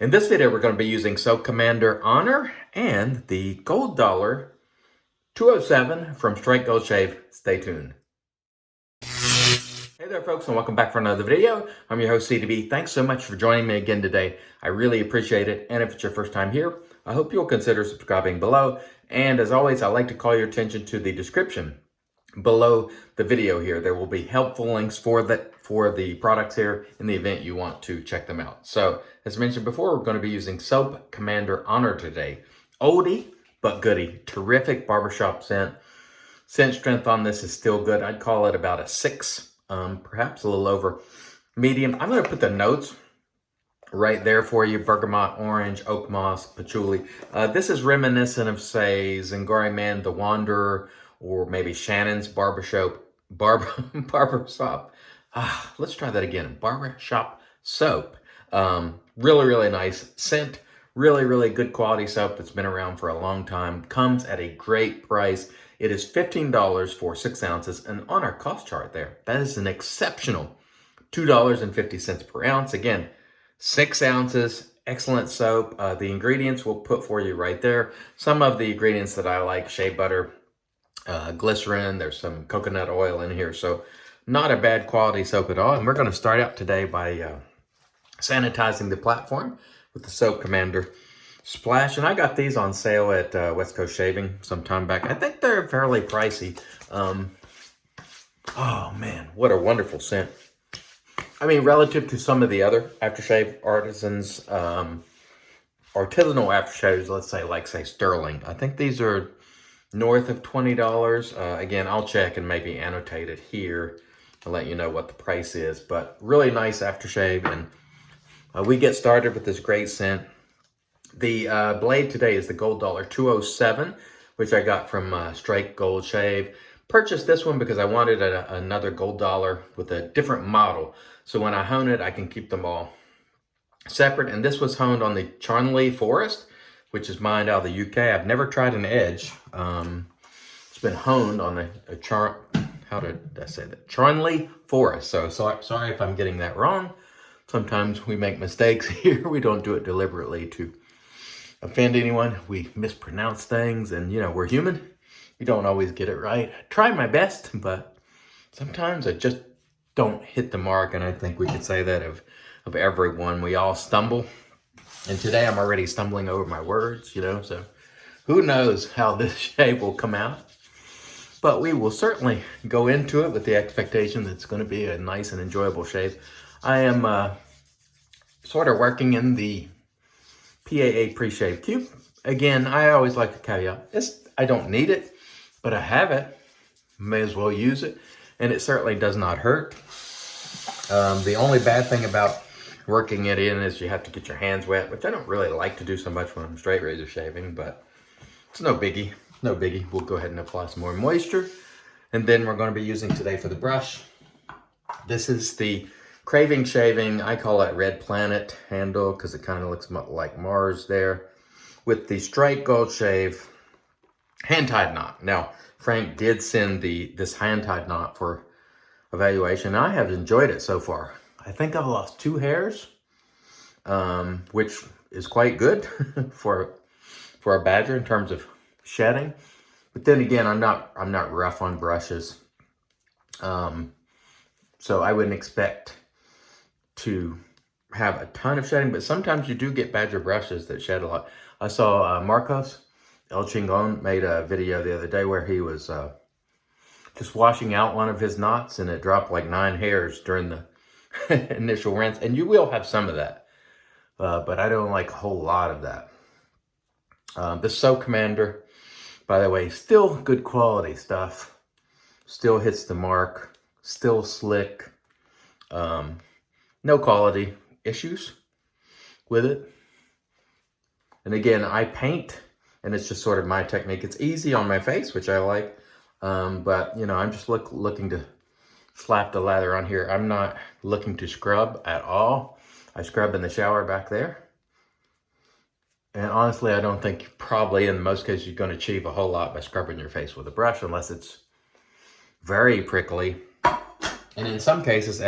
In this video, we're going to be using Soap Commander Honor and the Gold Dollar 207 from Strike Gold Shave. Stay tuned. Hey there, folks, and welcome back for another video. I'm your host, CDB. Thanks so much for joining me again today. I really appreciate it. And if it's your first time here, I hope you'll consider subscribing below. And as always, I'd like to call your attention to the description below the video here. There will be helpful links for the products here in the event you want to check them out. So as mentioned before, we're going to be using Soap Commander Honor today. Oldie but goodie. Terrific barbershop scent. Scent strength on this is still good. I'd call it about a 6, perhaps a little over medium. I'm going to put the notes right there for you. Bergamot, orange, oak moss, patchouli. This is reminiscent of, say, Zingari Man, The Wanderer, or maybe Shannon's barbershop. Let's try that again. Barbershop soap. Really nice scent. Really good quality soap that's been around for a long time. Comes at a great price. It is $15 for 6 ounces. And on our cost chart there, that is an exceptional $2.50 per ounce. Again, 6 ounces, excellent soap. The ingredients we'll put for you right there. Some of the ingredients that I like: shea butter, glycerin, there's some coconut oil in here. So not a bad quality soap at all. And we're going to start out today by sanitizing the platform with the Soap Commander Splash. And I got these on sale at West Coast Shaving some time back. I think they're fairly pricey. Oh man, what a wonderful scent. I mean, relative to some of the other aftershave artisans, artisanal aftershaves, let's say, like Sterling. I think these are north of $20. Again, I'll check and maybe annotate it here to let you know what the price is. But really nice aftershave, and we get started with this great scent. The blade today is the Gold Dollar 207, which I got from Strike Gold Shave. Purchased this one because I wanted another Gold Dollar with a different model. So when I hone it, I can keep them all separate. And this was honed on the Charnley Forest, which is mined out of the UK. I've never tried an edge. It's been honed on how did I say that? Charnley Forest. So sorry if I'm getting that wrong. Sometimes we make mistakes here. We don't do it deliberately to offend anyone. We mispronounce things, and we're human. We don't always get it right. I try my best, but sometimes I just don't hit the mark, and I think we could say that of everyone. We all stumble, and today I'm already stumbling over my words, so who knows how this shave will come out. But we will certainly go into it with the expectation that it's going to be a nice and enjoyable shave. I am sort of working in the PAA pre-shave cube. Again, I always like to caveat, I don't need it, but I have it. May as well use it. And it certainly does not hurt. The only bad thing about working it in is you have to get your hands wet, which I don't really like to do so much when I'm straight razor shaving, but it's no biggie. No biggie. We'll go ahead and apply some more moisture. And then we're going to be using today for the brush. This is the Craving shaving. I call it Red Planet handle because it kind of looks like Mars there. With the Strike Gold Shave hand-tied knot. Now, Frank did send this hand-tied knot for evaluation. I have enjoyed it so far. I think I've lost 2 hairs, which is quite good for a badger in terms of shedding. But then again, I'm not rough on brushes, so I wouldn't expect to have a ton of shedding. But sometimes you do get badger brushes that shed a lot. I saw Marcos El Chingon made a video the other day where he was just washing out one of his knots, and it dropped like 9 hairs during the initial rinse. And you will have some of that, but I don't like a whole lot of that. The Soap Commander, by the way, still good quality stuff. Still hits the mark. Still slick. No quality issues with it. And again, I paint, and it's just sort of my technique. It's easy on my face, which I like. But, I'm just looking to slap the lather on here. I'm not looking to scrub at all. I scrub in the shower back there. And honestly, I don't think probably in most cases you're going to achieve a whole lot by scrubbing your face with a brush unless it's very prickly. And in some cases,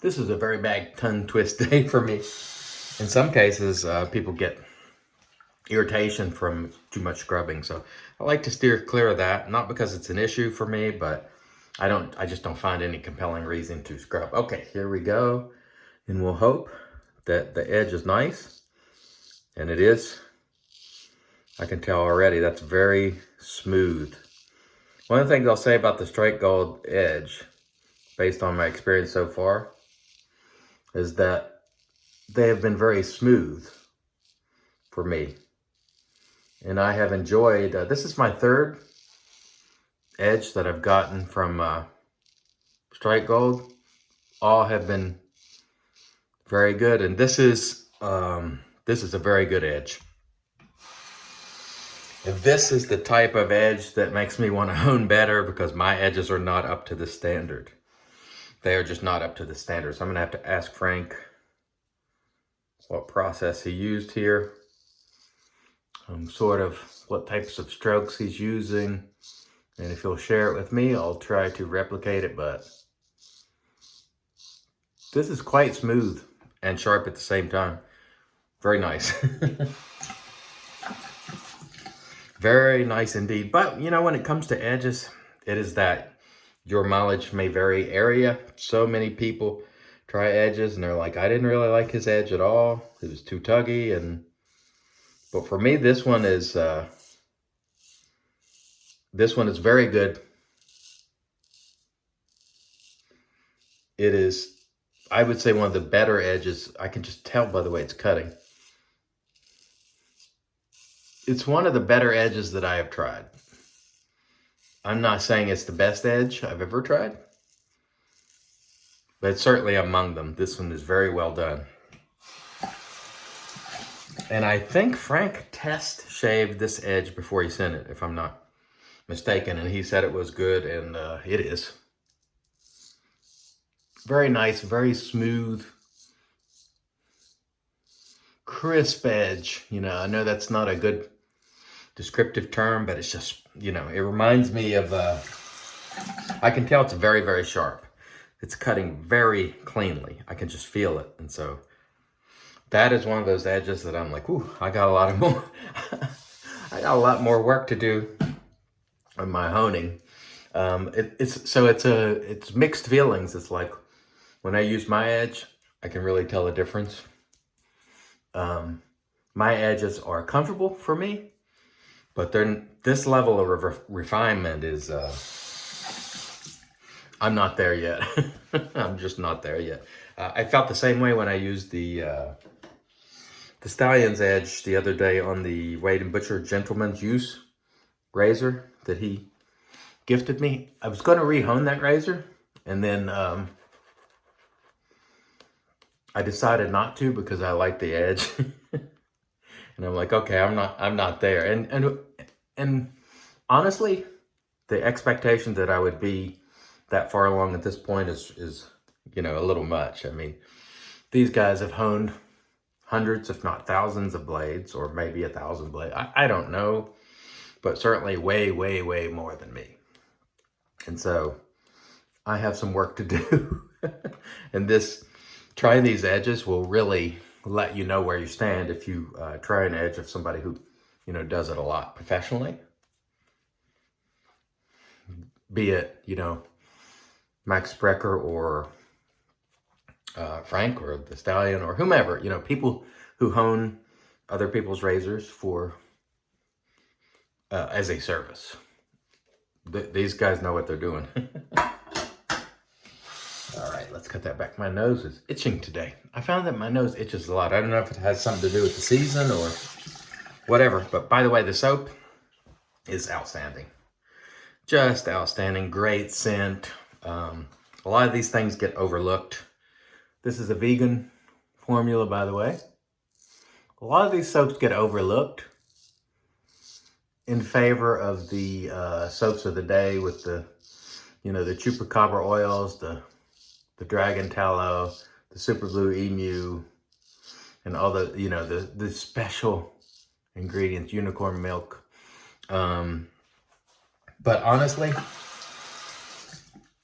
This is a very bad tongue twist day for me. In some cases, people get irritation from too much scrubbing. So I like to steer clear of that, not because it's an issue for me, but I just don't find any compelling reason to scrub. Okay, here we go. And we'll hope that the edge is nice. And it is. I can tell already that's very smooth. One of the things I'll say about the straight gold edge, based on my experience so far, is that they have been very smooth for me. And I have enjoyed, this is my third edge that I've gotten from straight gold. All have been very good, and this is a very good edge. And this is the type of edge that makes me want to hone better, because my edges are not up to the standard. They are just not up to the standard. So I'm going to have to ask Frank what process he used here, sort of what types of strokes he's using. And if he'll share it with me, I'll try to replicate it. But this is quite smooth and sharp at the same time. Very nice. Very nice indeed. But, you know, when it comes to edges, it is that your mileage may vary area. So many people try edges and they're like, I didn't really like his edge at all. It was too tuggy. But for me, this one is very good. It is, I would say, one of the better edges. I can just tell by the way it's cutting. It's one of the better edges that I have tried. I'm not saying it's the best edge I've ever tried, but it's certainly among them. This one is very well done. And I think Frank test shaved this edge before he sent it, if I'm not mistaken. And he said it was good, and it is. Very nice, very smooth, crisp edge. You know, I know that's not a good descriptive term, but it's just, you know, it reminds me of, I can tell it's very, very sharp. It's cutting very cleanly. I can just feel it. And so that is one of those edges that I'm like, ooh, I got a lot more work to do on my honing. It's mixed feelings. It's like when I use my edge, I can really tell the difference. My edges are comfortable for me, but this level of refinement is, I'm not there yet. I'm just not there yet. I felt the same way when I used the Stallion's edge the other day on the Wade & Butcher Gentleman's Use razor that he gifted me. I was going to re-hone that razor, and then I decided not to because I like the edge. And I'm like, okay, I'm not there. And honestly, the expectation that I would be that far along at this point is you know, a little much. I mean, these guys have honed hundreds, if not thousands of blades, or maybe 1,000 blades. I don't know, but certainly way, way, way more than me. And so I have some work to do. And trying these edges will really let you know where you stand if you try an edge of somebody who, you know, does it a lot professionally. Be it, you know, Max Sprecher or Frank or the Stallion or whomever, you know, people who hone other people's razors for as a service. These guys know what they're doing. All right, let's cut that back. My nose is itching today. I found that my nose itches a lot. I don't know if it has something to do with the season or whatever. But by the way, the soap is outstanding. Just outstanding. Great scent. A lot of these things get overlooked. This is a vegan formula, by the way. A lot of these soaps get overlooked in favor of the soaps of the day with the, you know, the chupacabra oils, the dragon tallow, the super blue emu, and all the, you know, the special ingredients, unicorn milk. But honestly,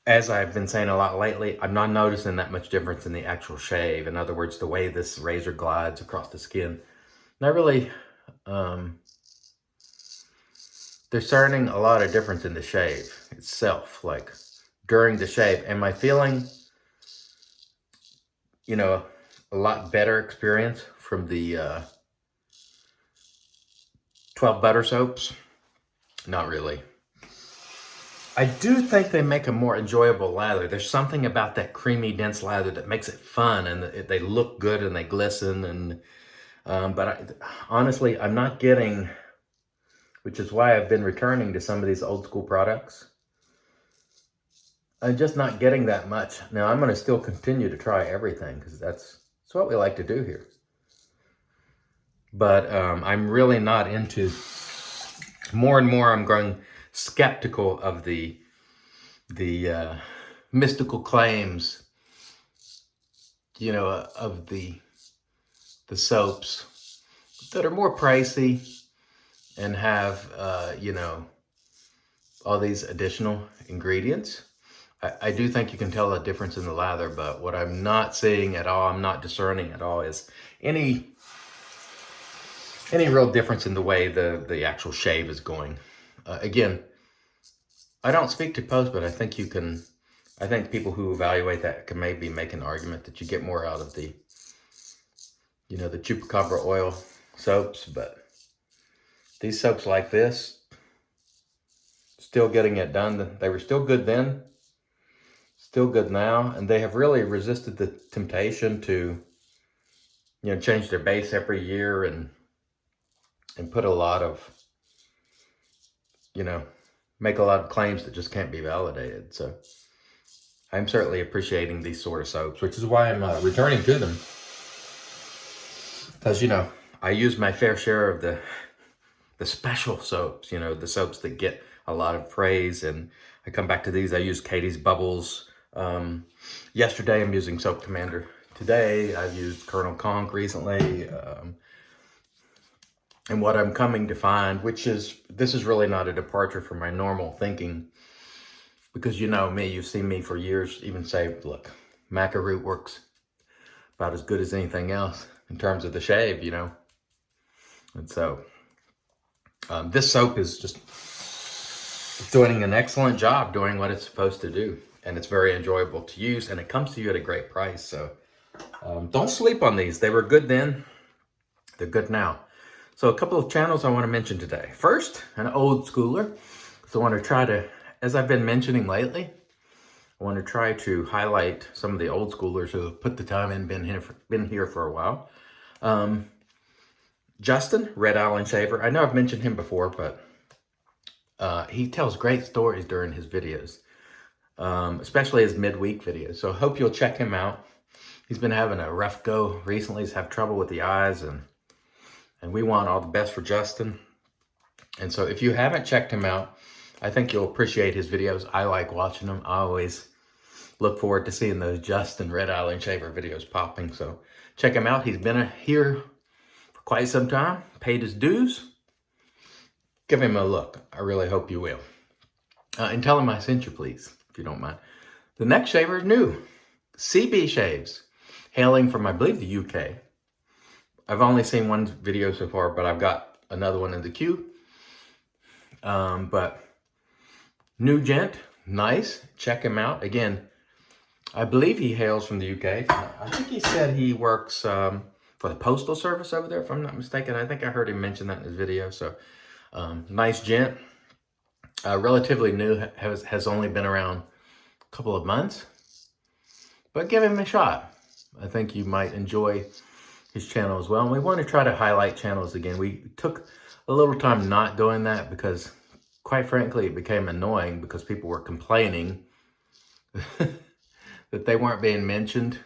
as I've been saying a lot lately, I'm not noticing that much difference in the actual shave. In other words, the way this razor glides across the skin. Not really, discerning a lot of difference in the shave itself, like during the shave. Am I feeling, you know, a lot better experience from the 12 butter soaps? Not really. I do think they make a more enjoyable lather. There's something about that creamy, dense lather that makes it fun, and they look good and they glisten. And honestly, I'm not getting, which is why I've been returning to some of these old school products. I'm just not getting that much. Now, I'm going to still continue to try everything because that's what we like to do here. But I'm really not into, more and more I'm growing skeptical of the mystical claims, you know, of the soaps that are more pricey and have, you know, all these additional ingredients. I do think you can tell a difference in the lather, but what I'm not seeing at all, I'm not discerning at all, is any real difference in the way the actual shave is going. Again, I don't speak to post, but I think you can, I think people who evaluate that can maybe make an argument that you get more out of the, you know, the chupacabra oil soaps. But these soaps like this, still getting it done. They were still good then, still good now, and they have really resisted the temptation to, you know, change their base every year and put a lot of, you know, make a lot of claims that just can't be validated. So I'm certainly appreciating these sort of soaps, which is why I'm returning to them. Because, you know, I use my fair share of the special soaps, you know, the soaps that get a lot of praise. And I come back to these. I use Katie's Bubbles. Yesterday, I'm using Soap Commander. Today, I've used Colonel Conk recently. And what I'm coming to find, which is, this is really not a departure from my normal thinking, because you know me, you've seen me for years even say, look, maca root works about as good as anything else in terms of the shave, you know. And so this soap is just doing an excellent job doing what it's supposed to do. And it's very enjoyable to use, and it comes to you at a great price. So don't sleep on these. They were good then. They're good now. So a couple of channels I want to mention today. First, an old schooler. So I want to try to, as I've been mentioning lately, I want to try to highlight some of the old schoolers who have put the time in, been here for a while. Justin, Red Island Shaver. I know I've mentioned him before, but he tells great stories during his videos, especially his midweek videos. So I hope you'll check him out. He's been having a rough go recently. He's having trouble with the eyes, and we want all the best for Justin. And so if you haven't checked him out, I think you'll appreciate his videos. I like watching them. I always look forward to seeing those Justin Red Island Shaver videos popping. So check him out. He's been here for quite some time, paid his dues. Give him a look. I really hope you will. And tell him I sent you, please, if you don't mind. The next shaver is new. CB Shaves, hailing from, I believe, the UK. I've only seen one video so far, but I've got another one in the queue. But new gent, nice. Check him out. Again, I believe he hails from the UK. I think he said he works for the Postal Service over there, if I'm not mistaken. I think I heard him mention that in his video. So nice gent. Relatively new, has only been around a couple of months. But give him a shot. I think you might enjoy his channel as well. And we want to try to highlight channels again. We took a little time not doing that because, quite frankly, it became annoying because people were complaining that they weren't being mentioned.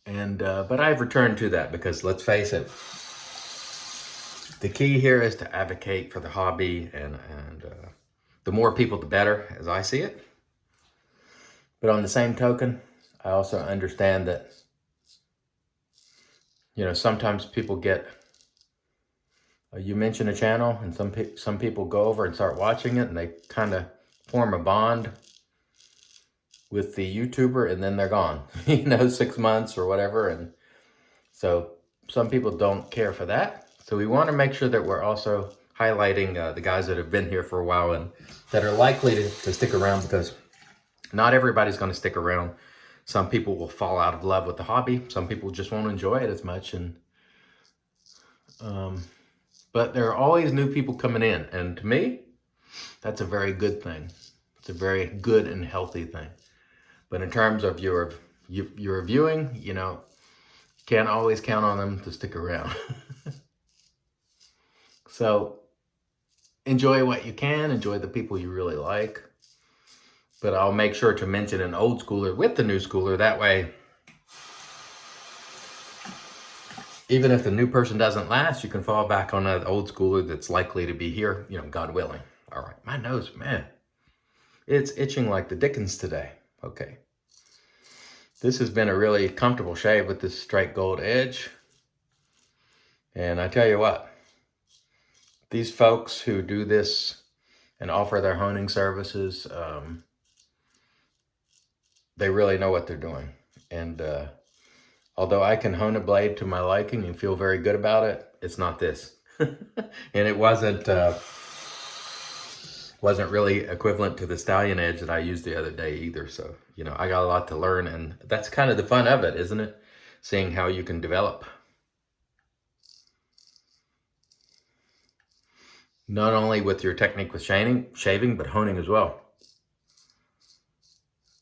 And but I've returned to that because, let's face it, the key here is to advocate for the hobby, and the more people, the better, as I see it. But on the same token, I also understand that, you know, sometimes people get, you mention a channel and some people go over and start watching it and they kind of form a bond. with the YouTuber and then they're gone, 6 months or whatever. And so some people don't care for that. So we want to make sure that we're also highlighting the guys that have been here for a while and that are likely to stick around, because not everybody's going to stick around. Some people will fall out of love with the hobby. Some people just won't enjoy it as much. But there are always new people coming in. And to me, that's a very good thing. It's a very good and healthy thing. But in terms of your viewing, can't always count on them to stick around. So enjoy what you can, enjoy the people you really like. But I'll make sure to mention an old schooler with the new schooler. That way, even if the new person doesn't last, you can fall back on an old schooler that's likely to be here, God willing. All right, my nose, man, it's itching like the dickens today. Okay. This has been a really comfortable shave with this straight gold edge. And I tell you what, these folks who do this and offer their honing services, they really know what they're doing. And although I can hone a blade to my liking and feel very good about it, it's not this. And it wasn't really equivalent to the stallion edge that I used the other day either. So, I got a lot to learn, and that's kind of the fun of it, isn't it? Seeing how you can develop. Not only with your technique with shaving, but honing as well.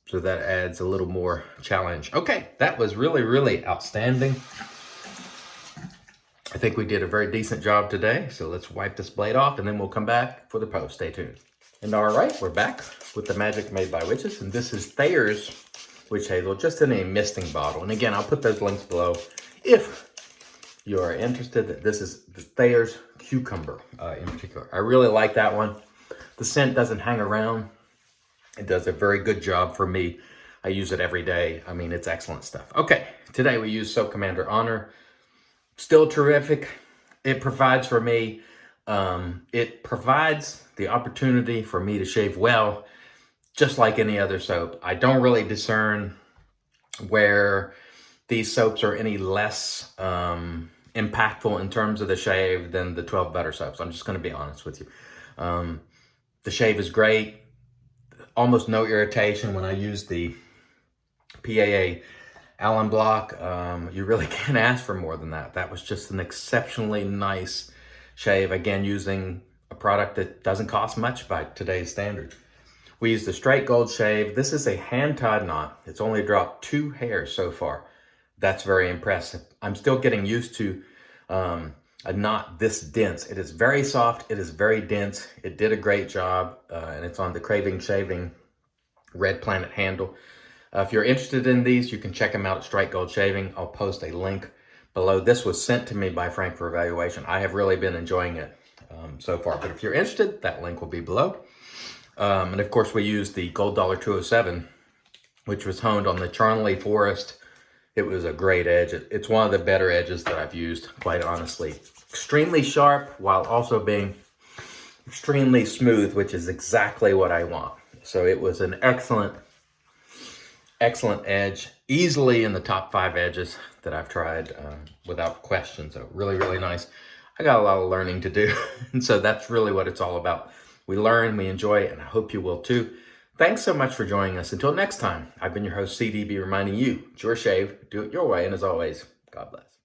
So that adds a little more challenge. Okay, that was really, really outstanding. I think we did a very decent job today. So let's wipe this blade off and then we'll come back for the post. Stay tuned. And all right, we're back with the Magic Made by Witches. And this is Thayer's Witch Hazel, just in a misting bottle. And again, I'll put those links below if you are interested. This is the Thayer's Cucumber in particular. I really like that one. The scent doesn't hang around. It does a very good job for me. I use it every day. I mean, it's excellent stuff. Okay, today we use Soap Commander Honor. Still terrific. It provides for me, it provides the opportunity for me to shave well, just like any other soap. I don't really discern where these soaps are any less impactful in terms of the shave than the 12 butter soaps. I'm just going to be honest with you. The shave is great. Almost no irritation when I use the PAA Allen Block. You really can't ask for more than that. That was just an exceptionally nice shave. Again, using a product that doesn't cost much by today's standards. We used the straight gold shave. This is a hand-tied knot. It's only dropped 2 hairs so far. That's very impressive. I'm still getting used to a knot this dense. It is very soft. It is very dense. It did a great job, and it's on the Craving Shaving Red Planet handle. If you're interested in these, you can check them out at Straight Gold Shaving. I'll post a link below. This was sent to me by Frank for evaluation. I have really been enjoying it so far. But if you're interested, that link will be below. And of course, we used the Gold Dollar 207, which was honed on the Charnley Forest. It was a great edge. It's one of the better edges that I've used, quite honestly. Extremely sharp while also being extremely smooth, which is exactly what I want. So it was an excellent edge, easily in the top 5 edges that I've tried without question. So really, really nice. I got a lot of learning to do. And so that's really what it's all about. We learn, we enjoy it, and I hope you will too. Thanks so much for joining us. Until next time, I've been your host, CDB, reminding you, it's your shave, do it your way, and as always, God bless.